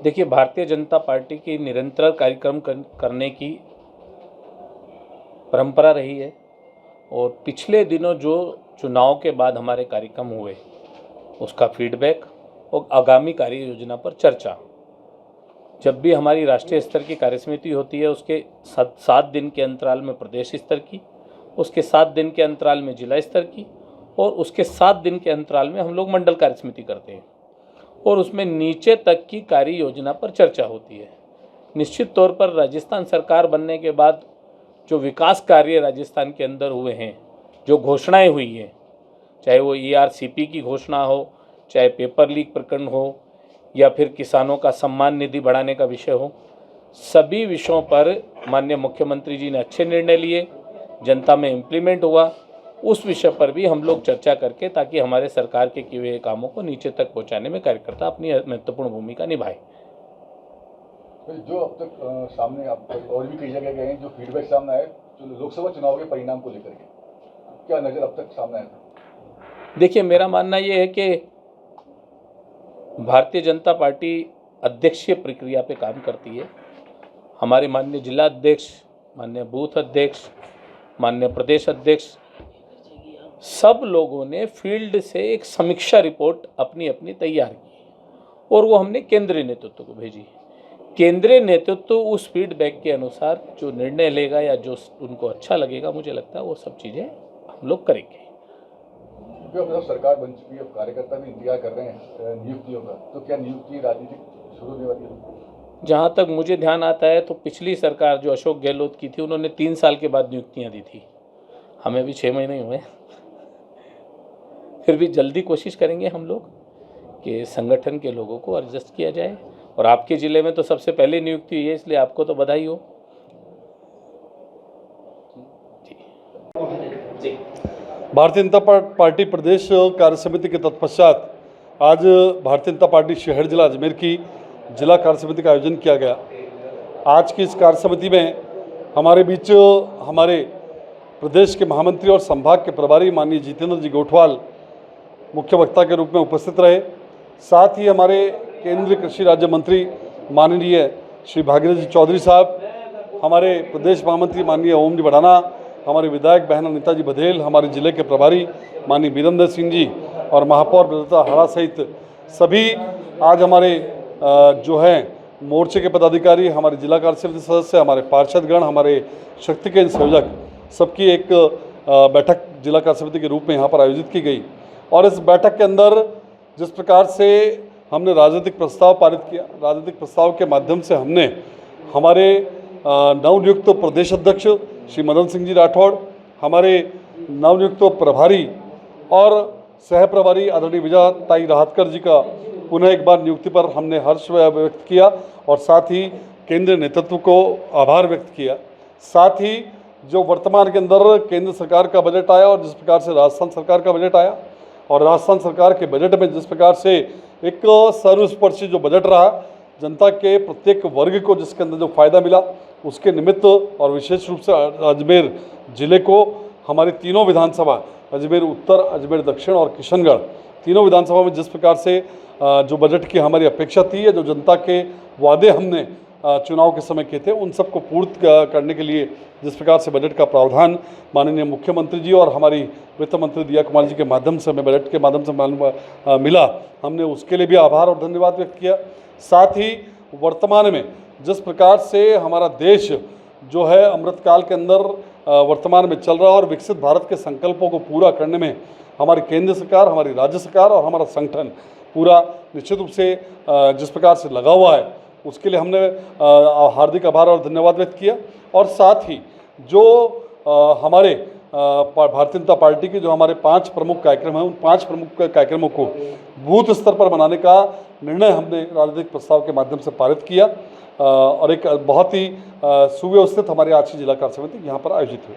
देखिए, भारतीय जनता पार्टी की निरंतर कार्यक्रम करने की परंपरा रही है और पिछले दिनों जो चुनाव के बाद हमारे कार्यक्रम हुए उसका फीडबैक और आगामी कार्य योजना पर चर्चा, जब भी हमारी राष्ट्रीय स्तर की कार्यसमिति होती है उसके 7 दिन के अंतराल में प्रदेश स्तर की, उसके 7 दिन के अंतराल में जिला स्तर की और उसके 7 दिन के अंतराल में हम लोग मंडल कार्यसमिति करते हैं और उसमें नीचे तक की कार्य योजना पर चर्चा होती है। निश्चित तौर पर राजस्थान सरकार बनने के बाद जो विकास कार्य राजस्थान के अंदर हुए हैं, जो घोषणाएं हुई हैं, चाहे वो ERCP की घोषणा हो, चाहे पेपर लीक प्रकरण हो या फिर किसानों का सम्मान निधि बढ़ाने का विषय हो, सभी विषयों पर माननीय मुख्यमंत्री जी ने अच्छे निर्णय लिए, जनता में इम्प्लीमेंट हुआ। उस विषय पर भी हम लोग चर्चा करके ताकि हमारे सरकार के किए हुए कामों को नीचे तक पहुंचाने में कार्यकर्ता अपनी महत्वपूर्ण भूमिका निभाए। जो अब तक सामने अब तक और भी कई जगह गए हैं, जो फीडबैक सामने आए जो लोकसभा चुनाव के परिणाम को लेकर के, क्या नजर अब तक सामने आया? देखिए, मेरा मानना ये है कि भारतीय जनता पार्टी अध्यक्षीय प्रक्रिया पे काम करती है। हमारे माननीय जिला अध्यक्ष, माननीय बूथ अध्यक्ष, माननीय प्रदेश अध्यक्ष, सब लोगों ने फील्ड से एक समीक्षा रिपोर्ट अपनी अपनी तैयार की और वो हमने केंद्रीय नेतृत्व को भेजी। केंद्रीय नेतृत्व उस फीडबैक के अनुसार जो निर्णय लेगा या जो उनको अच्छा लगेगा, मुझे लगता है वो सब चीज़ें हम लोग करेंगे। अब सरकार बन चुकी है, अब कार्यकर्ता भी इंतजार कर रहे हैं नियुक्तियों का, तो क्या नियुक्ति राजनीतिक शुरू होने वाली है? जहाँ तक मुझे ध्यान आता है तो पिछली सरकार जो अशोक गहलोत की थी, उन्होंने 3 साल के बाद नियुक्तियाँ दी थी। हमें भी 6 महीने हुए। फिर भी जल्दी कोशिश करेंगे हम लोग कि संगठन के लोगों को एडजस्ट किया जाए और आपके ज़िले में तो सबसे पहले नियुक्ति हुई है, इसलिए आपको तो बधाई हो। भारतीय जनता पार्टी प्रदेश कार्य समिति के तत्पश्चात आज भारतीय जनता पार्टी शहर जिला अजमेर की जिला कार्य समिति का आयोजन किया गया। आज की इस कार्य समिति में हमारे बीच हमारे प्रदेश के महामंत्री और संभाग के प्रभारी माननीय जितेंद्र जी गोठवाल मुख्य वक्ता के रूप में उपस्थित रहे। साथ ही हमारे केंद्रीय कृषि राज्य मंत्री माननीय श्री भागीरथ जी चौधरी साहब, हमारे प्रदेश महामंत्री माननीय ओम जी बढ़ाना, हमारे विधायक बहन अनिता जी बघेल, हमारे जिले के प्रभारी माननीय वीरेंद्र सिंह जी और महापौर ब्रजता हाड़ा सहित सभी आज हमारे जो है मोर्चे के पदाधिकारी, हमारे जिला कार्य समिति सदस्य, हमारे पार्षदगण, हमारे शक्ति केंद्र संयोजक, सबकी एक बैठक जिला कार्य समिति के रूप में यहाँ पर आयोजित की गई। और इस बैठक के अंदर जिस प्रकार से हमने राजनीतिक प्रस्ताव पारित किया, राजनीतिक प्रस्ताव के माध्यम से हमने हमारे नवनियुक्त प्रदेश अध्यक्ष श्री मदन सिंह जी राठौड़, हमारे नवनियुक्त प्रभारी और सह प्रभारी आदरणीय विजय ताई राहतकर जी का पुनः एक बार नियुक्ति पर हमने हर्ष व्यक्त किया और साथ ही केंद्रीय नेतृत्व को आभार व्यक्त किया। साथ ही जो वर्तमान के अंदर केंद्र सरकार का बजट आया और जिस प्रकार से राजस्थान सरकार का बजट आया और राजस्थान सरकार के बजट में जिस प्रकार से एक सर्वस्पर्शी जो बजट रहा, जनता के प्रत्येक वर्ग को जिसके अंदर जो फायदा मिला, उसके निमित्त और विशेष रूप से अजमेर जिले को हमारी तीनों विधानसभा, अजमेर उत्तर, अजमेर दक्षिण और किशनगढ़, तीनों विधानसभा में जिस प्रकार से जो बजट की हमारी अपेक्षा थी या जो जनता के वादे हमने चुनाव के समय किए थे, उन सबको पूर्ण करने के लिए जिस प्रकार से बजट का प्रावधान माननीय मुख्यमंत्री जी और हमारी वित्त मंत्री दिया कुमार जी के माध्यम से, हमें बजट के माध्यम से मिला, हमने उसके लिए भी आभार और धन्यवाद व्यक्त किया। साथ ही वर्तमान में जिस प्रकार से हमारा देश जो है अमृतकाल के अंदर वर्तमान में चल रहा है और विकसित भारत के संकल्पों को पूरा करने में हमारी केंद्र सरकार, हमारी राज्य सरकार और हमारा संगठन पूरा निश्चित रूप से जिस प्रकार से लगा हुआ है, उसके लिए हमने हार्दिक आभार और धन्यवाद व्यक्त किया। और साथ ही जो हमारे भारतीय जनता पार्टी के जो हमारे 5 प्रमुख कार्यक्रम हैं, उन 5 प्रमुख कार्यक्रमों को बूथ स्तर पर बनाने का निर्णय हमने राजनीतिक प्रस्ताव के माध्यम से पारित किया और एक बहुत ही सुव्यवस्थित हमारी आज की जिला कार्य समिति यहाँ पर आयोजित हुई।